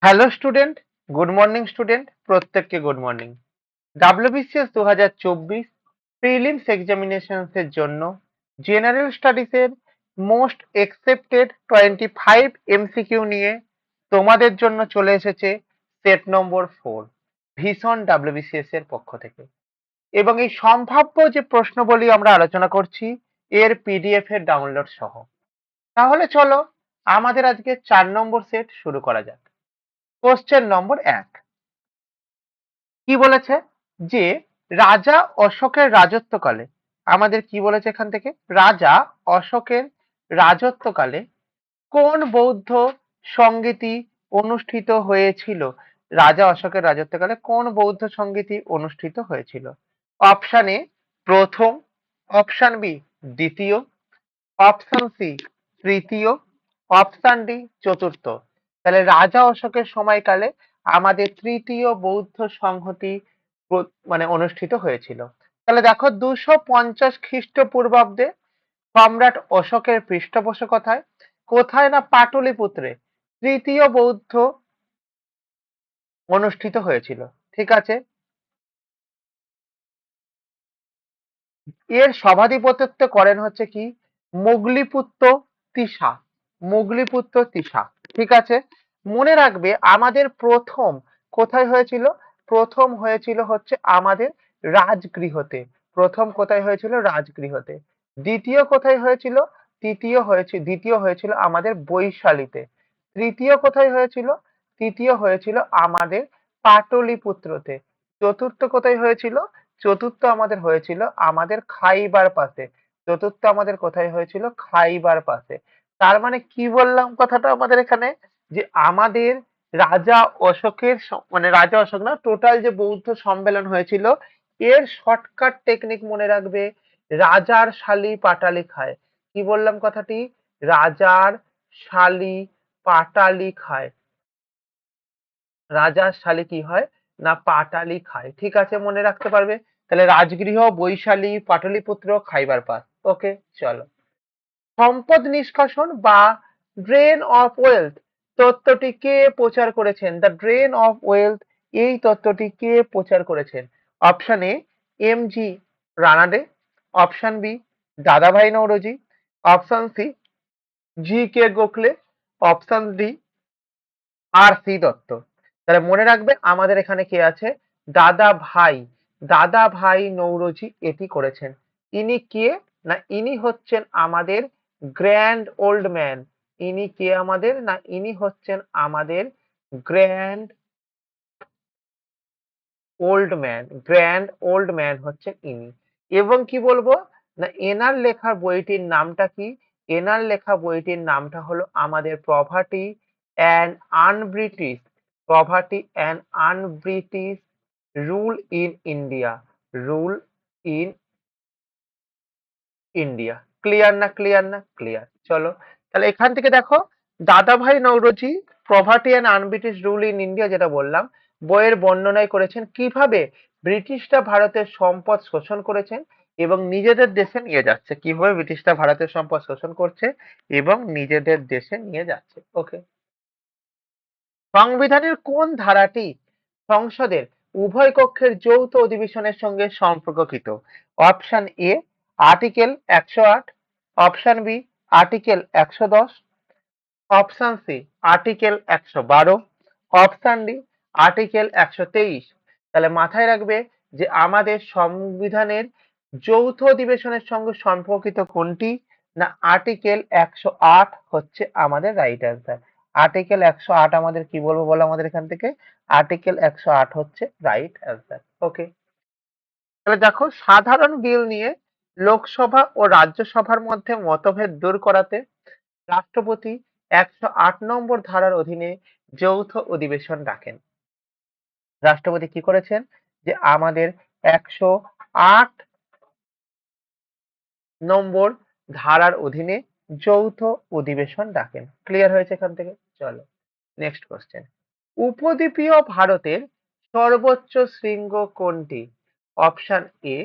Hello student, good morning student, প্রত্যেককে good morning. WBCS 2024 prelims examinations এর জন্য general studies এর মোস্ট এক্সেপ্টেড 25 এমসিকিউ নিয়ে তোমাদের জন্য চলে এসেছে সেট নম্বর 4 ভীষণ ডাব্লিউবিসিএস এর পক্ষ থেকে। এবং এই সম্ভাব্য যে প্রশ্নবলী আমরা আলোচনা করছি এর পিডিএফ এর ডাউনলোড সহ। তাহলে চলো আমাদের আজকে 4 নম্বর সেট শুরু করা যাক। কোশ্চেন নম্বর 1 কি বলেছে যে রাজা অশোকের রাজত্বকালে, আমাদের কি বলেছে এখান থেকে, রাজা অশোকের রাজত্বকালে কোন বৌদ্ধ সংগীতি অনুষ্ঠিত হয়েছিল? রাজা অশোকের রাজত্বকালে কোন বৌদ্ধ সংগীতি অনুষ্ঠিত হয়েছিল? অপশন এ প্রথম, অপশন বি দ্বিতীয়, অপশন সি তৃতীয়, অপশন ডি চতুর্থ। তাহলে রাজা অশোকের সময়কালে আমাদের তৃতীয় বৌদ্ধ সংহতি মানে অনুষ্ঠিত হয়েছিল। তাহলে দেখো 250 খ্রিস্টপূর্বাব্দে সম্রাট অশোকের পৃষ্ঠপোষকতায় কোথায় না পাটলিপুত্রে তৃতীয় বৌদ্ধ অনুষ্ঠিত হয়েছিল। ঠিক আছে, এর সভাধিপতিত্ব করেন হচ্ছে কি মুগলিপুত্র তিসা, মুগলিপুত্র তিসা। ঠিক আছে, মনে রাখবে আমাদের প্রথম কোথায় হয়েছিল? প্রথম হয়েছিল হচ্ছে আমাদের রাজগৃহতে। প্রথম কোথায় হয়েছিল? রাজগৃহতে। দ্বিতীয় কোথায় হয়েছিল? দ্বিতীয় হয়েছিল আমাদের বৈশালীতে। তৃতীয় কোথায় হয়েছিল? তৃতীয় হয়েছিল আমাদের পাটলিপুত্রতে। চতুর্থ কোথায় হয়েছিল? চতুর্থ আমাদের হয়েছিল আমাদের খাইবার পাসে। চতুর্থ আমাদের কোথায় হয়েছিল? খাইবার পাসে। তার মানে কি বললাম কথাটা আমাদের এখানে, যে আমাদের রাজা অশোকের মানে রাজা অশোক না, টোটাল যে বৌদ্ধ সম্মেলন হয়েছিল এর শর্টকাট টেকনিক মনে রাখবে, রাজার শালি পাটালি খায়। কি বললাম কথাটি? রাজার শালি পাটালি খায়। রাজার শালি কি হয় না পাটালি খায়। ঠিক আছে, মনে রাখতে পারবে। তাহলে রাজগৃহ, বৈশালী, পাটলিপুত্র, খাইবার পাস। ওকে, চলো। সম্পদ নিষ্কাশন বা ড্রেন অফ ওয়েলথ তত্ত্বটি কে প্রচার করেছেন? দ্য ড্রেন অফ ওয়েলথ এই তত্ত্বটি কে প্রচার করেছেন? Option A M G Ranade, option B Dadabhai Naoroji, option C G K Gokhale, option D R C Dutt. তাহলে মনে রাখবে আমাদের এখানে কে আছে? দাদা ভাই, দাদা ভাই নৌরোজি এটি করেছেন। ইনি কে না ইনি হচ্ছেন আমাদের গ্র্যান্ড ওল্ড ম্যান। ইনি কে আমাদের না ইনি হচ্ছেন আমাদের grand old man. Grand old man হচ্ছেন ইনি। এবং কি বলবো না এনার লেখা বইটির নামটা কি? এনার লেখা বইটির নামটা হলো আমাদের poverty and un-British, poverty and un-British rule in India, rule in India. Clear না? ক্লিয়ার না? ক্লিয়ার। চলো তাহলে এখান থেকে দেখো দাদাভাই Naoroji poverty and un-British rule in India যেটা বললাম, বইয়ের বর্ণনায় করেছেন কিভাবে ব্রিটিশরা ভারতের সম্পদ শোষণ করেছেন এবং নিজেদের দেশে নিয়ে যাচ্ছে। কিভাবে ব্রিটিশরা ভারতের সম্পদ শোষণ করছে এবং নিজেদের দেশে নিয়ে যাচ্ছে। ওকে, সংবিধানের কোন ধারাটি সংসদের উভয় কক্ষের যৌথ অধিবেশনের সঙ্গে সম্পর্কিত? Option A article 108, option B article 110, option C article 112, option D article 123। তাহলে মাথায় রাখবে যে আমাদের সংবিধানের যৌথ অধিবেশনের সঙ্গে সম্পর্কিত কোনটি না আর্টিকেল 108 হচ্ছে আমাদের রাইট অ্যান্সার। আর্টিকেল 108 আমাদের কি বলবো বলো আমাদের এখান থেকে, আর্টিকেল 108 হচ্ছে রাইট অ্যান্সার। ওকে, তাহলে দেখো সাধারণ বিল নিয়ে লোকসভা ও রাজ্যসভার মধ্যে মতভেদ দূর করাতে রাষ্ট্রপতি 108 নম্বর ধারার অধীনে যৌথ অধিবেশন ডাকেন। রাষ্ট্রপতি কি করেছেন যে আমাদের 108 নম্বর ধারার অধীনে যৌথ অধিবেশন ডাকেন। ক্লিয়ার হয়েছে এখান থেকে? চলো নেক্সট কোশ্চেন। উপদ্বীপীয় ভারতের সর্বোচ্চ শৃঙ্গ কোনটি? Option A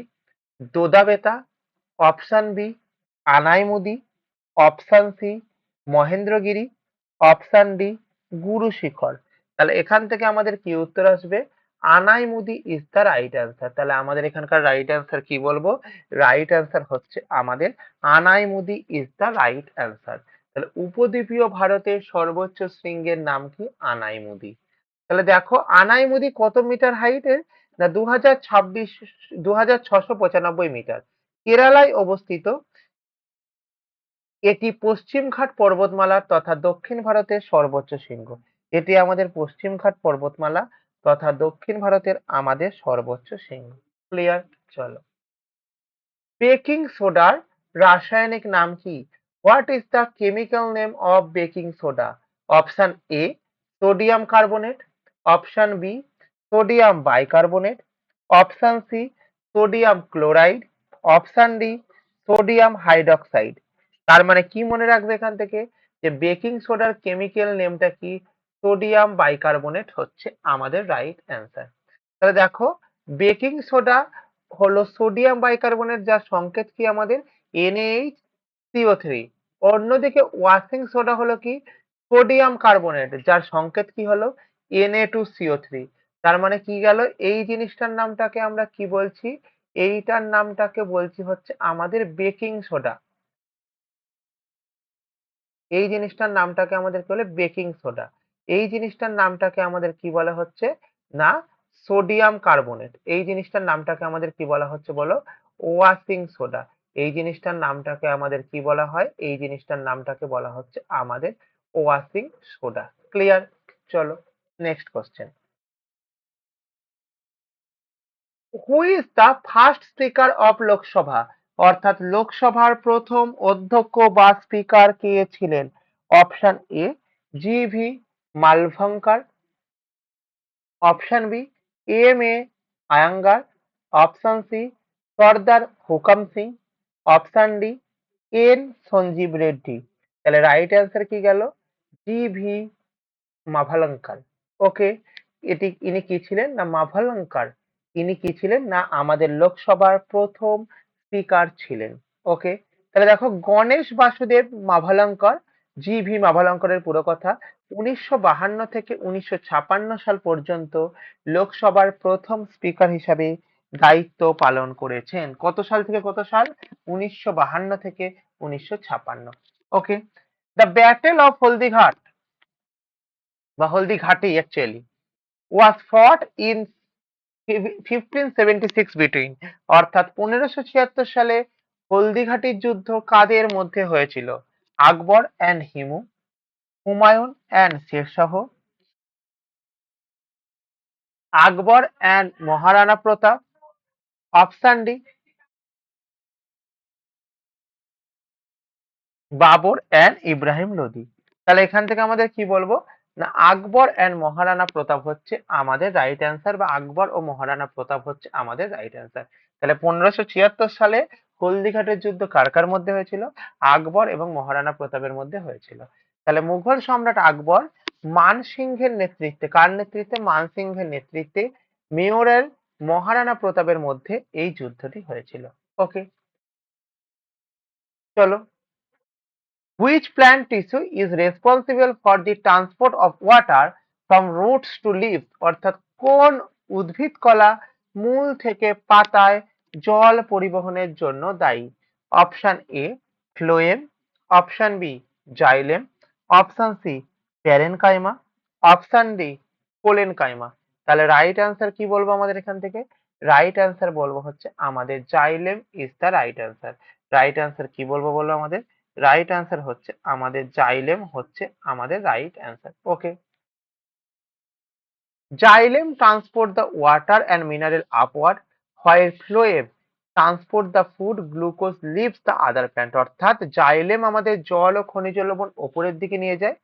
Doddabetta, option B Anamudi, option C Mahendragiri, option D Guru Shikhar. তাহলে এখান থেকে আমাদের কি উত্তর আসবে? Anamudi is the right answer. তাহলে আমাদের এখানকার রাইট অ্যান্সার কি বলবো? রাইট অ্যান্সার হচ্ছে আমাদের Anamudi is the right answer. তাহলে উপদ্বীপীয় ভারতের সর্বোচ্চ শৃঙ্গের নাম কি? আনাইমুদি। তাহলে দেখো আনাইমুদি কত মিটার হাইটের? না 2695 মিটার। কেরালায় অবস্থিত। এটি পশ্চিমঘাট পর্বতমালা তথা দক্ষিণ ভারতের সর্বোচ্চ শৃঙ্গ। এটি আমাদের পশ্চিমঘাট পর্বতমালা তথা দক্ষিণ ভারতের আমাদের সর্বোচ্চ শৃঙ্গ। ক্লিয়ার? চলো। বেকিং সোডার রাসায়নিক নাম কি? What is the chemical name of baking soda? Option A sodium carbonate, option B sodium bicarbonate, option C sodium chloride, option D sodium hydroxide. তার মানে কি মনে রাখবে এখান থেকে? যে বেকিং সোডার কেমিক্যাল নেমটা কি? সোডিয়াম বাইকার্বনেট হচ্ছে আমাদের রাইট অ্যান্সার। তাহলে দেখো বেকিং সোডা হলো সোডিয়াম বাইকার্বনেট, যার সংকেত কি আমাদের? NaHCO3। অন্যদিকে ওয়াশিং সোডা হলো কি? সোডিয়াম কার্বনেট, যার সংকেত কি হলো? Na2CO3। তার মানে কি গেল? এই জিনিসটার নামটাকে আমরা কি বলছি? এইটার নামটাকে বলছি হচ্ছে আমাদের বেকিং সোডা। এই জিনিসটার নামটাকে আমাদের কি বলে? Baking soda. এই জিনিসটার নামটাকে আমাদের কি বলা হচ্ছে? না সোডিয়াম কার্বনেট। এই জিনিসটার নামটাকে আমাদের কি বলা হচ্ছে বলো? Washing soda. এই জিনিসটার নামটাকে আমাদের কি বলা হয়? এই জিনিসটার নামটাকে বলা হচ্ছে আমাদের ওয়াশিং সোডা। ক্লিয়ার? চলো next question. Who is the first speaker of Lok Sabha? অর্থাৎ লোকসভার প্রথম অধ্যক্ষ বা স্পিকার কে ছিলেন? Option A GV Mavalankar, option B AM Ayyangar, option C Sardar Hukam Singh, option D Sanjeeva Reddy. তাহলে রাইট অ্যান্সার কি গেল? GV মাভালঙ্কার। ওকে, ইনি কি ছিলেন? না মাভালঙ্কার। ইনি কি ছিলেন? না আমাদের লোকসভার প্রথম স্পিকার ছিলেন। ওকে, তাহলে দেখো গণেশ বাসুদেব মাভালঙ্কর, GV মাভালঙ্করের পুরো কথা। 1952 থেকে 1956 সাল পর্যন্ত লোকসভার প্রথম স্পিকার হিসাবে দায়িত্ব পালন করেছেন। কত সাল থেকে কত সাল? 1952 থেকে 1956। ওকে, দ্য ব্যাটেল অফ হলদিঘাট বা Haldighati actually was fought in 1576 between, অর্থাৎ 1576 সালে হলদিঘাটির যুদ্ধ কাদের মধ্যে হয়েছিল? Akbar and Hemu, Humayun and Sher Shah, Akbar and Maharana Pratap, option D Babur and Ibrahim Lodi. তাহলে এখান থেকে আমাদের কি বলবো? না আকবর অ্যান্ড মহারাণা প্রতাপ হচ্ছে আমাদের রাইট অ্যান্সার, বা আকবর ও মহারাণা প্রতাপ হচ্ছে আমাদের রাইট অ্যান্সার। তাহলে 1576 সালে হলদিঘাটের যুদ্ধ কার কার মধ্যে হয়েছিল? আকবর এবং মহারাণা প্রতাপের মধ্যে হয়েছিল। তাহলে মুঘল সম্রাট আকবর মান সিংহের নেতৃত্বে, কার নেতৃত্বে? মান সিংহের নেতৃত্বে মেওরের মহারাণা প্রতাপের মধ্যে এই যুদ্ধটি হয়েছিল। ওকে, চলো। Which plant tissue is responsible for the transport of water from roots to leaves? অর্থাৎ কোন উদ্ভিদ কলা মূল থেকে পাতায় জল পরিবহনের জন্য দায়ী? Option A phloem, option B xylem, option C parenchyma, option D collenchyma. তাহলে রাইট অ্যান্সার কি বলবো আমাদের এখান থেকে? রাইট অ্যান্সার বলবো হচ্ছে আমাদের xylem is the right answer. Right answer কি বলবো বলো আমাদের? রাইট অ্যান্সার হচ্ছে আমাদের জাইলেম হচ্ছে আমাদের right answer. Okay, xylem transport the water and mineral upward, while phloem transport the food glucose leaves the other plant. অর্থাৎ জাইলেম আমাদের জল ও খনিজ লবণ ওপরের দিকে নিয়ে যায়,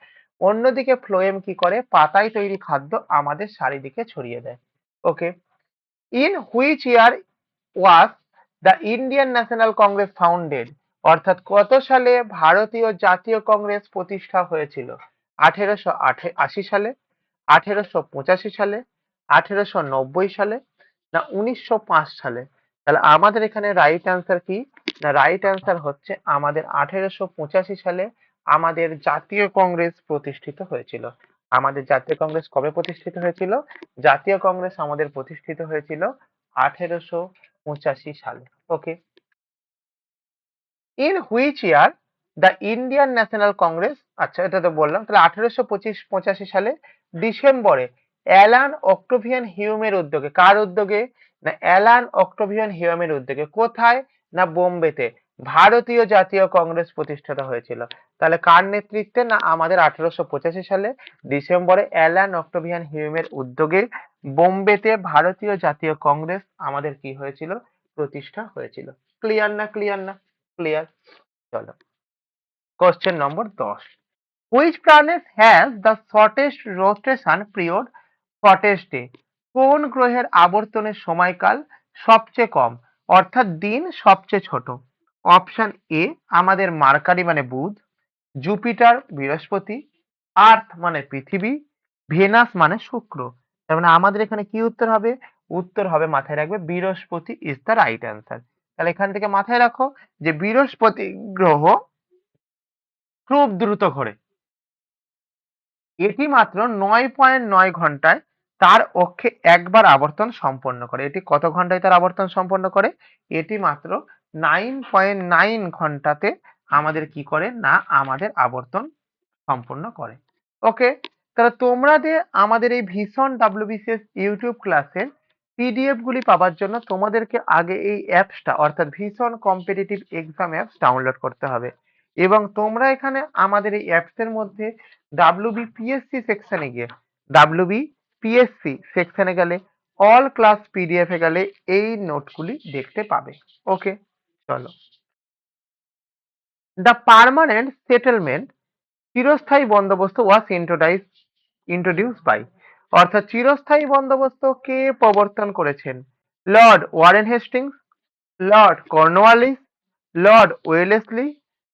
অন্যদিকে ফ্লোয়েম কি করে? পাতায় তৈরি খাদ্য আমাদের চারিদিকে ছড়িয়ে দেয়। Okay, in which year was the Indian National Congress founded? অর্থাৎ কত সালে ভারতীয় জাতীয় কংগ্রেস প্রতিষ্ঠা হয়েছিল? 1880 সালে, 1885 সালে, 1890 সালে, না 1905 সালে? তাহলে আমাদের এখানে রাইট অ্যান্সার কি? না রাইট অ্যান্সার হচ্ছে আমাদের 1885 সালে আমাদের জাতীয় কংগ্রেস প্রতিষ্ঠিত হয়েছিল। আমাদের জাতীয় কংগ্রেস কবে প্রতিষ্ঠিত হয়েছিল? জাতীয় কংগ্রেস আমাদের প্রতিষ্ঠিত হয়েছিল 1885 সালে। Okay. In which year the Indian National Congress, আচ্ছা এটা তো বললাম, তাহলে 1885 সালে ডিসেম্বরে অ্যালান অক্টোভিয়ান হিউমের উদ্যোগে, কার উদ্যোগে? না অ্যালান অক্টোভিয়ান হিউমের উদ্যোগে। কোথায়? না বোম্বেতে ভারতীয় জাতীয় কংগ্রেস প্রতিষ্ঠিত হয়েছিল। তাহলে কার নেতৃত্বে? না আমাদের 1885 সালে ডিসেম্বরে অ্যালান অক্টোভিয়ান হিউমের উদ্যোগে বোম্বেতে ভারতীয় জাতীয় কংগ্রেস আমাদের কি হয়েছিল? প্রতিষ্ঠা হয়েছিল। ক্লিয়ার না? ক্লিয়ার না? ক্লিয়ার। চলো question number 10, which planet has the shortest rotation period, shortest day? কোন গ্রহের আবর্তনের সময়কাল সবচেয়ে কম, অর্থাৎ দিন সবচেয়ে ছোট? অপশন এ আমাদের মার্কারি মানে বুধ, জুপিটার বৃহস্পতি, আর্থ মানে পৃথিবী, ভেনাস মানে শুক্র। তার মানে আমাদের এখানে কি উত্তর হবে? উত্তর হবে, মাথায় রাখবে, বৃহস্পতি ইজ দ্য রাইট অ্যান্সার। তাহলে এখান থেকে মাথায় রাখো যে বৃহস্পতি গ্রহ খুব দ্রুত ঘোরে। এটি মাত্র 9.9 ঘন্টায় তার অক্ষে একবার আবর্তন সম্পন্ন করে। এটি কত ঘন্টায় তার আবর্তন সম্পন্ন করে? এটি মাত্র 9.9 ঘন্টাতে আমাদের কি করে? না আমাদের আবর্তন সম্পূর্ণ করে। ওকে। তাহলে তোমরা যে আমাদের এই ভীষণ ডাব্লিউবিসিএস ইউটিউব ক্লাসের পিডিএফ গুলি পাওয়ার জন্য তোমাদেরকে আগে এই অ্যাপসটা অর্থাৎ ভীষণ কম্পিটিটিভ এক্সাম অ্যাপস ডাউনলোড করতে হবে, এবং তোমরা এখানে আমাদের এই অ্যাপস এর মধ্যে ডাব্লিউবিপিএসসি সেকশনে গিয়ে ডাব্লিউবিপিএসসি সেকশনে গেলে অল ক্লাস পিডিএফ এ গেলে এই নোটগুলি দেখতে পাবে। ওকে। চলো, দ্য পার্মানেন্ট সেটেলমেন্ট, চিরস্থায়ী বন্দোবস্ত ওয়াজ ইন্ট্রোডিউস বাই, অর্থাৎ চিরস্থায়ী বন্দোবস্ত কে প্রবর্তন করেছেন? Lord Warren Hastings, Lord Cornwallis, Lord Wellesley,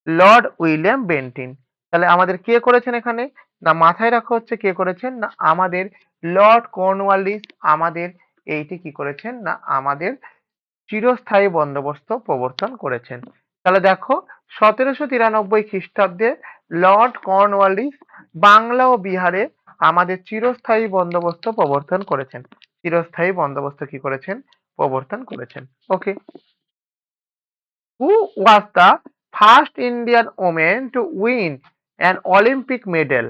Lord William Bentinck. তাহলে আমাদের কে করেছেন এখানে? না মাথায় রাখা হচ্ছে কে করেছেন? না আমাদের লর্ড কর্নওয়ালিস আমাদের এইটি কি করেছেন? না আমাদের চিরস্থায়ী বন্দোবস্ত প্রবর্তন করেছেন। তাহলে দেখো 1793 খ্রিস্টাব্দে লর্ড কর্নওয়ালিস বাংলা ও বিহারে আমাদের চিরস্থায়ী বন্দোবস্ত প্রবর্তন করেছেন। চিরস্থায়ী বন্দোবস্ত কি করেছেন? প্রবর্তন করেছেন। Okay. Who was the first Indian women to win an Olympic medal?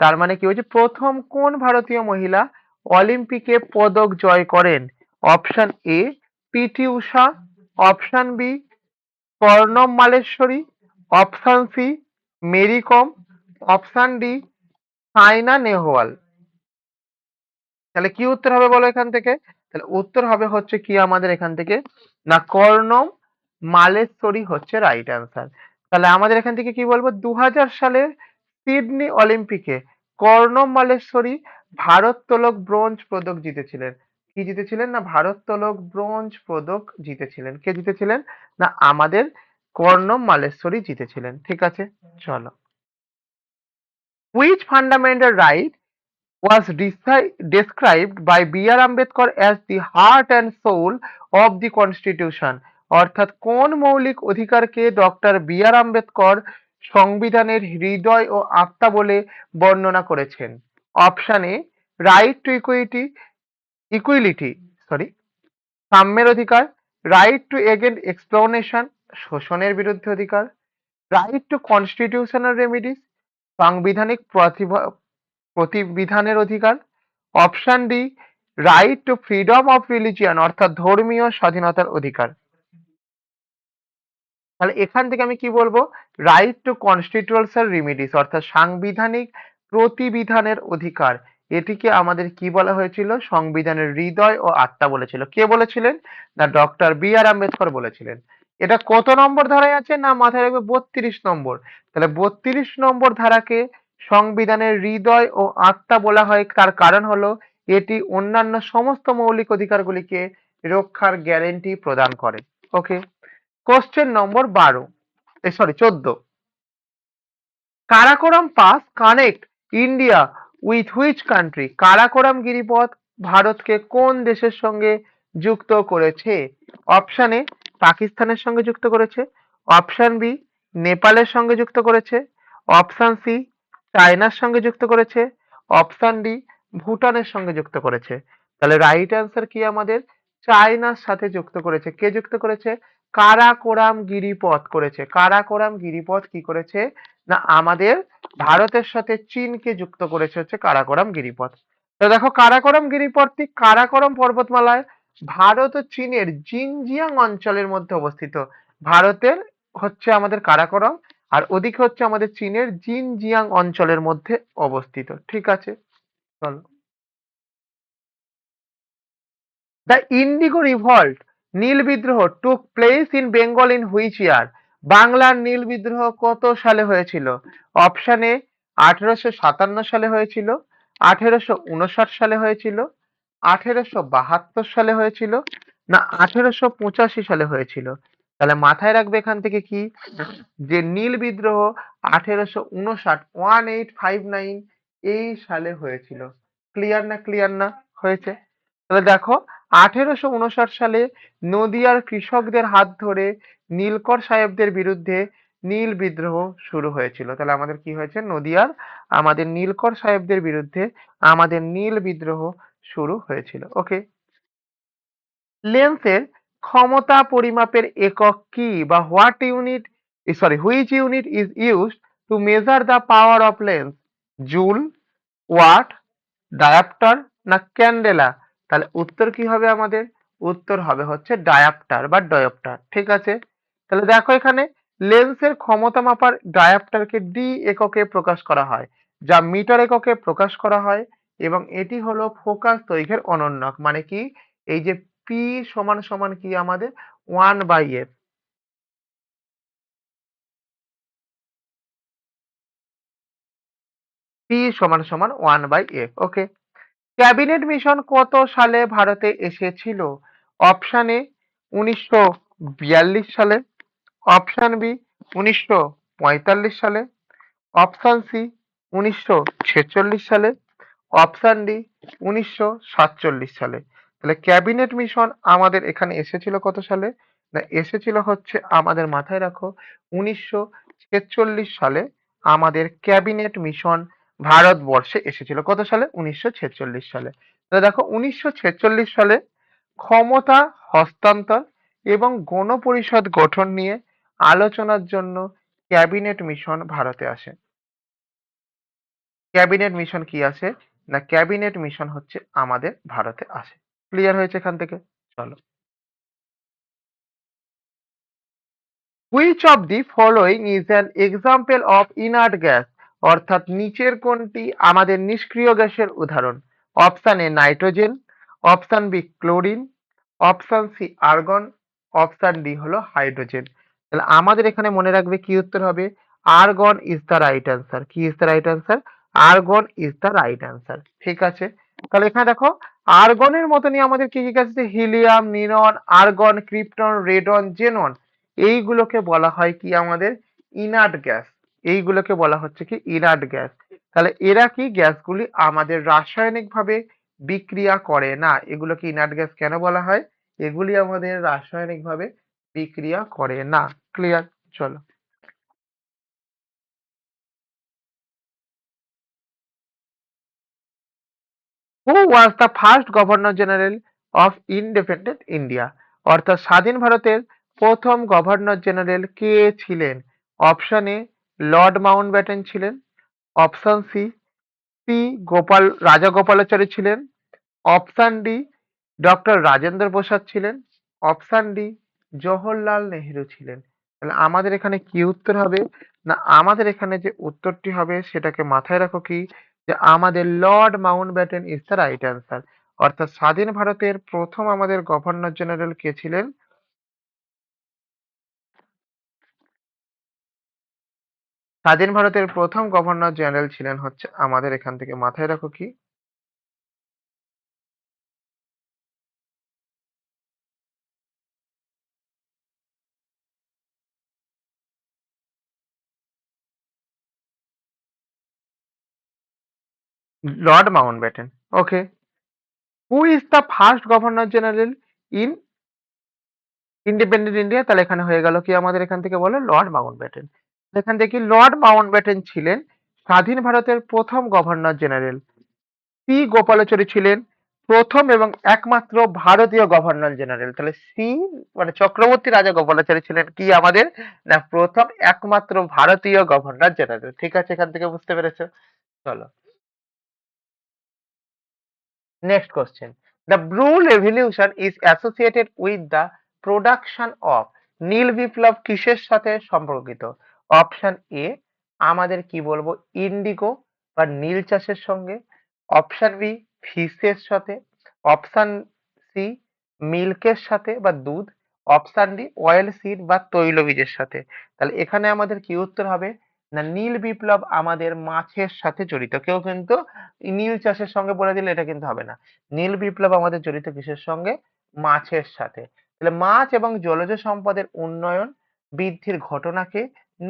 তার মানে কি হচ্ছে, প্রথম কোন ভারতীয় মহিলা অলিম্পিকে পদক জয় করেন? Option A PT Usha, option B Karnam Malleswari, option C Mary Kom, option D Saina Nehwal. তাহলে কি উত্তর হবে বলো এখান থেকে? তাহলে উত্তর হবে হচ্ছে কি আমাদের এখান থেকে? না কর্ণম মালেশ্বরী হচ্ছে রাইট অ্যান্সার। তাহলে আমাদের এখান থেকে কি বলবো? 2000 সালের সিডনি অলিম্পিকে কর্ণম মালেশ্বরী ভারোত্তোলক ব্রোঞ্জ পদক জিতেছিলেন। কি জিতেছিলেন? না ভারোত্তোলক ব্রোঞ্জ পদক জিতেছিলেন। কে জিতেছিলেন? না আমাদের কর্ণম মালেশ্বরী জিতেছিলেন। ঠিক আছে। চলো, which fundamental right was described by B.R. Ambedkar as the heart and soul of the constitution, অর্থাৎ কোন মৌলিক অধিকারকে ডক্টর বি আর আম্বেদকর সংবিধানের হৃদয় ও আত্মা বলে বর্ণনা করেছেন? Option A right to equality, sorry সাম্যের অধিকার, রাইট টু এগেন্ট এক্সপ্লোনেশন শোষণের বিরুদ্ধে অধিকার, রাইট টু কনস্টিটিউশনাল রেমিডিস সাংবিধানিক প্রতিবিধানের অধিকার, option D right two freedom of religion অর্থাৎ ধর্মীয় স্বাধীনতার অধিকার। তাহলে এখান থেকে আমি কি বলবো? রাইট টু কনস্টিটিউশনাল রেমিডিস অর্থাৎ সাংবিধানিক প্রতিবিধানের অধিকার। এটিকে আমাদের কি বলা হয়েছিল? সংবিধানের হৃদয় ও আত্মা বলেছিল। কে বলেছিলেন? না ডক্টর বি আর আম্বেদকর বলেছিলেন। এটা কত নম্বর ধারায় আছে? না মাথায় রাখবে 32 নম্বর। তাহলে 32 নম্বর ধারাকে সংবিধানের হৃদয় ও আত্মা বলা হয়, তার কারণ হলো এটি অন্যান্য সমস্ত মৌলিক অধিকারগুলিকে রক্ষার গ্যারেন্টি প্রদান করে। Okay. Question number 14, Karakoram pass connect India with which country? Karakoram গিরিপথ ভারতকে কোন দেশের সঙ্গে যুক্ত করেছে? অপশন এ পাকিস্তানের সঙ্গে যুক্ত করেছে, অপশন বি নেপালের সঙ্গে যুক্ত করেছে, অপশন সি চায়নার সঙ্গে যুক্ত করেছে, অপশন ডি ভুটানের সঙ্গে যুক্ত করেছে। তাহলে রাইট অ্যান্সার কি আমাদের চায়নার সাথে যুক্ত করেছে। কে যুক্ত করেছে? কারাকোরাম গিরিপথ করেছে। কারাকোরাম গিরিপথ কি করেছে? না আমাদের ভারতের সাথে চীনকে যুক্ত করেছে হচ্ছে কারাকোরাম গিরিপথ। তো দেখো কারাকোরাম গিরিপথটি কারাকোরাম পর্বতমালায় ভারত ও চীনের জিনজিয়াং অঞ্চলের মধ্যে অবস্থিত। ভারতের হচ্ছে আমাদের কারাকোরাম আর ওদিকে হচ্ছে আমাদের চীনের জিনজিয়াং অঞ্চলের মধ্যে অবস্থিত। ঠিক আছে, চলো। দ্য ইন্ডিগো রিভল্ট নীল বিদ্রোহ took place in Bengal in which ইয়ার? বাংলার নীল বিদ্রোহ কত সালে হয়েছিল? অপশন এ 1857 সালে হয়েছিল, 1859 সালে হয়েছিল, 1872 সালে হয়েছিল, না 1885 সালে হয়েছিল। তাহলে মাথায় রাখবে এখান থেকে কি, যে নীল বিদ্রোহ 1859 1859 এই সালে হয়েছিল। ক্লিয়ার না? ক্লিয়ার না? হয়েছে। তাহলে দেখো 1859 সালে নদিয়ার কৃষকদের হাত ধরে নীলকর সাহেবদের বিরুদ্ধে নীল বিদ্রোহ শুরু হয়েছিল। তাহলে আমাদের কি হয়েছে? নদিয়ার আমাদের নীলকর সাহেবদের বিরুদ্ধে আমাদের নীল বিদ্রোহ শুরু হয়েছিল। ওকে। লেন্সের ক্ষমতা পরিমাপের একক কি, বা which unit is used to measure the power of lens? Joule, watt, dioptre, না ক্যান্ডেলা? তাহলে উত্তর কি হবে আমাদের? উত্তর হবে হচ্ছে ডায়াপ্টার বা ডয়োপ্টার। ঠিক আছে। তাহলে দেখো এখানে লেন্সের ক্ষমতা মাপার ডায়াপ্টারকে ডি এককে প্রকাশ করা হয়, যা মিটার এককে প্রকাশ করা হয়, এবং এটি হলো ফোকাস দৈর্ঘ্যের অনন্যক। মানে কি, এই যে পি সমান সমান কি আমাদের 1/f। পি সমান সমান 1/f। ওকে। ক্যাবিনেট মিশন কত সালে ভারতে এসেছিল? অপশন এ 1942 সালে, অপশন বি 1945 সালে, অপশন সি 1946 সালে, অপশন ডি 1947 সালে। তাহলে ক্যাবিনেট মিশন আমাদের এখানে এসেছিল কত সালে? না এসেছিল হচ্ছে আমাদের মাথায় রাখো 1946 সালে আমাদের ক্যাবিনেট মিশন ভারতবর্ষে এসেছিল। কত সালে? 1946 সালে। তাহলে দেখো 1946 সালে ক্ষমতা হস্তান্তর এবং গণপরিষদ গঠন নিয়ে আলোচনার জন্য ক্যাবিনেট মিশন ভারতে আসে। ক্যাবিনেট মিশন কি আসে? না ক্যাবিনেট মিশন হচ্ছে আমাদের ভারতে আসে। ক্লিয়ার হয়েছে এখান থেকে? চলো। Which of the following is an example of inert gas? অর্থাৎ নিচের কোনটি আমাদের নিষ্ক্রিয় গ্যাসের উদাহরণ? Option A nitrogen, option B chlorine, option C argon, option D হলো হাইড্রোজেন। তাহলে আমাদের এখানে মনে রাখবে কি উত্তর হবে? Argon is the right answer. কি is the right answer? Argon is the right answer. ঠিক আছে। তাহলে এখানে দেখো আর্গনের মতনই আমাদের কি কি গ্যাস আছে? Helium, neon, argon, krypton, radon, xenon. এইগুলোকে বলা হয় কি আমাদের ইনার্ট গ্যাস। এইগুলোকে বলা হচ্ছে কি ইনার্ট গ্যাস। তাহলে এরা কি গ্যাসগুলি আমাদের রাসায়নিক ভাবে বিক্রিয়া করে না। এগুলোকে ইনার্ট গ্যাস কেন বলা হয়? এগুলি আমাদের রাসায়নিক ভাবে বিক্রিয়া করে না। ক্লিয়ার? চলো। Who was the first governor general of independent India? অর্থাৎ স্বাধীন ভারতের প্রথম গভর্নর জেনারেল কে ছিলেন? অপশন এ লর্ড মাউন্টব্যাটেন ছিলেন, অপশন সি পি রাজা গোপালাচারী ছিলেন, option D doctor Rajendra Prasad ছিলেন, অপশন ডি জওহরলাল নেহেরু ছিলেন। তাহলে আমাদের এখানে কি উত্তর হবে? না আমাদের এখানে যে উত্তরটি হবে সেটাকে মাথায় রাখো কি, যে আমাদের Lord Mountbatten is the right answer. অর্থাৎ স্বাধীন ভারতের প্রথম আমাদের গভর্নর জেনারেল কে ছিলেন? স্বাধীন ভারতের প্রথম গভর্নর জেনারেল ছিলেন হচ্ছে আমাদের এখান থেকে মাথায় রাখো কি Lord Mountbatten. Okay. Who is the first governor general in independent India? তাহলে এখানে হয়ে গেল কি আমাদের এখান থেকে বলো লর্ড মাউন্টব্যাটেন। এখান থেকে লর্ড মাউন্টব্যাটেন ছিলেন স্বাধীন ভারতের প্রথম গভর্নর জেনারেল। সি গোপালাচারী ছিলেন প্রথম এবং একমাত্র ভারতীয় গভর্নর জেনারেল। তাহলে সি মানে চক্রবর্তী রাজা গোপালাচারী ছিলেন কি আমাদের, না প্রথম একমাত্র ভারতীয় গভর্নর জেনারেল। ঠিক আছে, এখান থেকে বুঝতে পেরেছো? চলো next question. The blue revolution is associated with the production of, নীল বিপ্লব কিসের সাথে সম্পর্কিত? অপশন এ আমাদের কি বলবো, ইন্ডিগো বা নীল চাষের সঙ্গে। অপশন বি ফিশের সাথে। অপশন সি মিল্কের সাথে বা দুধ। অপশন ডি অয়েল সিড বা তৈলবীজের সাথে। তাহলে এখানে আমাদের কি উত্তর হবে, না নীল বিপ্লব আমাদের মাছের সাথে জড়িত। কেউ কিন্তু নীল চাষের সঙ্গে বলে দিলে এটা কিন্তু হবে না। নীল বিপ্লব আমাদের জড়িত কিসের সঙ্গে, মাছের সাথে। তাহলে মাছ এবং জলজ সম্পদের উন্নয়ন বৃদ্ধির ঘটনাকে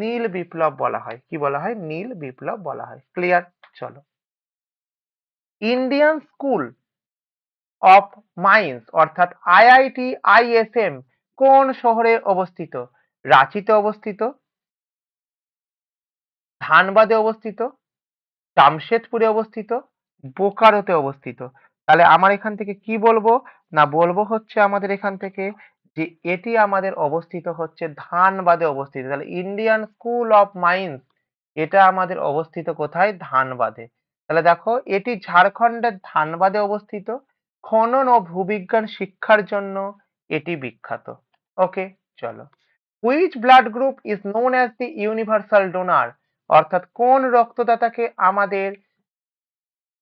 নীল বিপ্লব বলা হয়। কি বলা হয়, নীল বিপ্লব বলা হয়। ক্লিয়ার? চলো, ইন্ডিয়ান স্কুল অফ মাইন্স অর্থাৎ আইআইটি আইএসএম কোন শহরে অবস্থিত? রাঁচিতে অবস্থিত, ধানবাদে অবস্থিত, জামশেদপুরে অবস্থিত, বোকারোতে অবস্থিত। তাহলে আমার এখান থেকে কি বলবো, না বলবো হচ্ছে আমাদের এখান থেকে যে এটি আমাদের অবস্থিত হচ্ছে ধানবাদে অবস্থিত। তাহলে ইন্ডিয়ান স্কুল অফ মাইন্স এটা আমাদের অবস্থিত কোথায়, ধানবাদে। তাহলে দেখো এটি ঝাড়খণ্ডের ধানবাদে অবস্থিত। খনন ও ভূবিজ্ঞান শিক্ষার জন্য এটি বিখ্যাত। ওকে, চলো, which blood group is known as the universal donor অর্থাৎ কোন রক্তদাতাকে আমাদের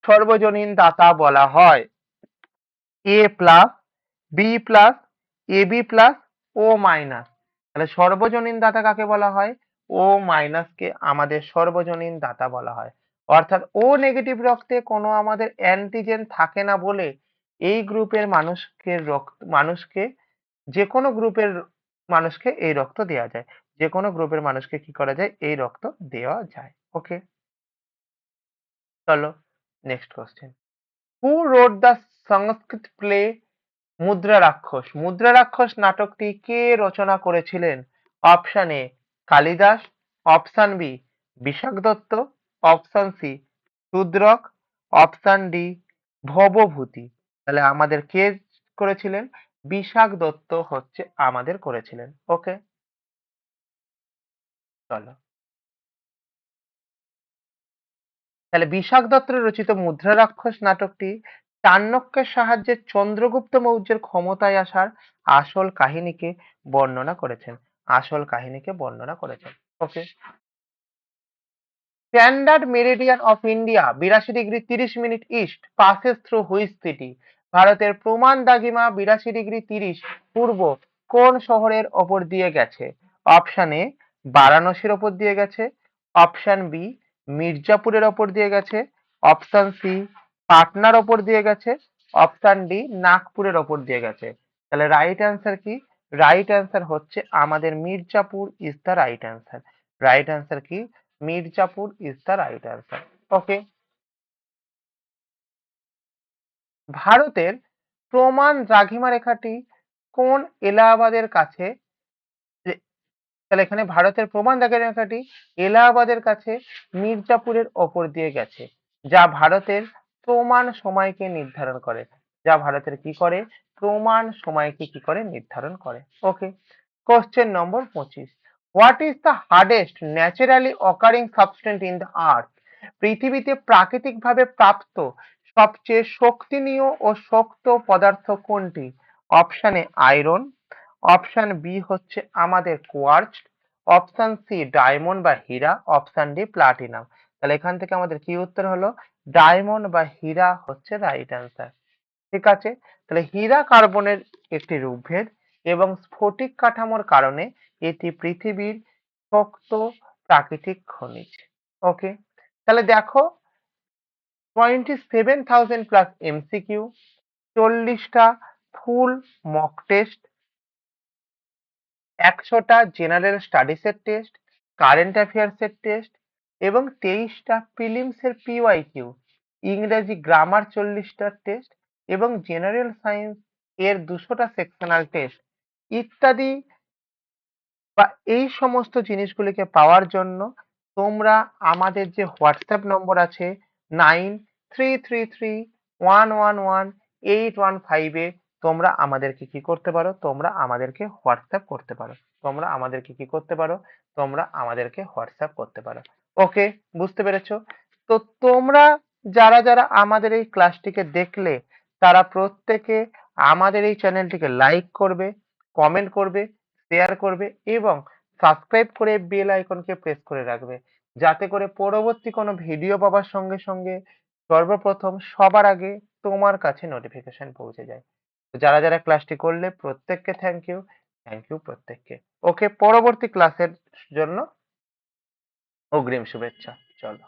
সর্বজনীন দাতা বলা হয়? A plus, B plus, AB plus, O minus. তাহলে সর্বজনীন দাতা কাকে বলা হয়? ও মাইনাস কে আমাদের সর্বজনীন দাতা বলা হয়। অর্থাৎ ও নেগেটিভ রক্তে কোনো আমাদের অ্যান্টিজেন থাকে না বলে এই গ্রুপের মানুষকে যে কোনো গ্রুপের মানুষকে এই রক্ত দেওয়া যায়। যে কোনো গ্রুপের মানুষকে কি করা যায়, এই রক্ত দেওয়া যায়। ওকে, চলো next question. Who wrote the Sanskrit play Mudrarakshasa? Mudrarakshasa নাটকটি কে রচনা করেছিলেন? Option A Kalidasa, option B Vishakhadatta, option C Shudraka, option D Bhavabhuti. তাহলে আমাদের কে করেছিলেন? বিশাখ দত্ত হচ্ছে আমাদের করেছিলেন। ওকে, চলো, তাহলে বিশাখ দত্তের রচিত মুদ্রা রাক্ষস নাটকটি চাণক্যের সাহায্যে চন্দ্রগুপ্ত মৌর্যের ক্ষমতায় আসার আসল কাহিনীকে বর্ণনা করেছেন। আসল কাহিনীকে বর্ণনা করেছেন। Okay, standard meridian of India 82°30' east passes through which city? ভারতের প্রমাণ দ্রাঘিমা 82°30 পূর্ব কোন শহরের ওপর দিয়ে গেছে? অপশন এ বারাণসীর ওপর দিয়ে গেছে, অপশন বি মির্জাপুরের ওপর দিয়ে গেছে, অপশন সি পাটনার ওপর দিয়ে গেছে, অপশন ডি নাগপুরের ওপর দিয়ে গেছে। তাহলে রাইট অ্যান্সার কি? রাইট অ্যান্সার হচ্ছে আমাদের Mirzapur is the right answer. Right answer কি? Mirzapur is the right answer. Okay, ভারতের প্রমাণ দ্রাঘিমা রেখাটি কোন এলাহাবাদের কাছে? তাহলে এখানে ভারতের প্রমাণ দ্রাঘিমা রেখাটি এলাহাবাদের কাছে মির্জাপুরের ওপর দিয়ে গেছে, যা ভারতের প্রমাণ সময়কে নির্ধারণ করে। যা ভারতের কি করে? প্রমাণ সময়কে কি করে? নির্ধারণ করে। Okay, question number 25। What is the hardest naturally occurring substance in the earth? পৃথিবীতে প্রাকৃতিকভাবে প্রাপ্ত সবচেয়ে শক্তিনীয় ও শক্ত পদার্থ কোনটি? Option A iron, option B হচ্ছে আমাদের কোয়ার্টজ, অপশন সি ডায়মন্ড বা হীরা, অপশন ডি প্লাটিনাম। তাহলে এখান থেকে আমাদের কি উত্তর হলো? ডায়মন্ড বা হীরা হচ্ছে রাইট অ্যান্সার। ঠিক আছে, তাহলে হীরা কার্বনের একটি রূপভেদ এবং স্ফটিক কাঠামোর কারণে এটি পৃথিবীর শক্ত প্রাকৃতিক খনিজ। ওকে, তাহলে দেখো 27,000 প্লাস এমসিকিউ, 40টা ফুল মক টেস্ট, 100টা জেনারেল স্টাডিজের টেস্ট, কারেন্ট অ্যাফেয়ার্স এর টেস্ট এবং 23টা প্রিলিমস এর পিওয়াইকিউ, ইংরেজি গ্রামার 40টা টেস্ট এবং জেনারেল সায়েন্স এর 200টা সেকশনাল টেস্ট ইত্যাদি বা এই সমস্ত জিনিসগুলিকে পাওয়ার জন্য তোমরা আমাদের যে হোয়াটসঅ্যাপ নম্বর আছে 333111815 তোমরা আমাদেরকে কি করতে পারো, তোমরা আমাদেরকে হোয়াটসঅ্যাপ করতে পারো, তোমরা আমাদেরকে কি করতে পারো, তোমরা আমাদেরকে হোয়াটসঅ্যাপ করতে পারো। ওকে, বুঝতে পেরেছো? তো তোমরা যারা যারা আমাদের এই ক্লাসটিকে দেখলে তারা প্রত্যেকে আমাদের এই চ্যানেলটিকে লাইক করবে, কমেন্ট করবে, শেয়ার করবে এবং সাবস্ক্রাইব করে বেল আইকনকে প্রেস করে রাখবে, যাতে করে পরবর্তী কোনো ভিডিও পাওয়ার সঙ্গে সঙ্গে সর্বপ্রথম সবার আগে তোমার কাছে নোটিফিকেশন পৌঁছে যায়। তো যারা যারা ক্লাসটি করলে প্রত্যেককে থ্যাংক ইউ প্রত্যেককে। ওকে, পরবর্তী ক্লাসের জন্য অগ্রিম শুভেচ্ছা। চলো।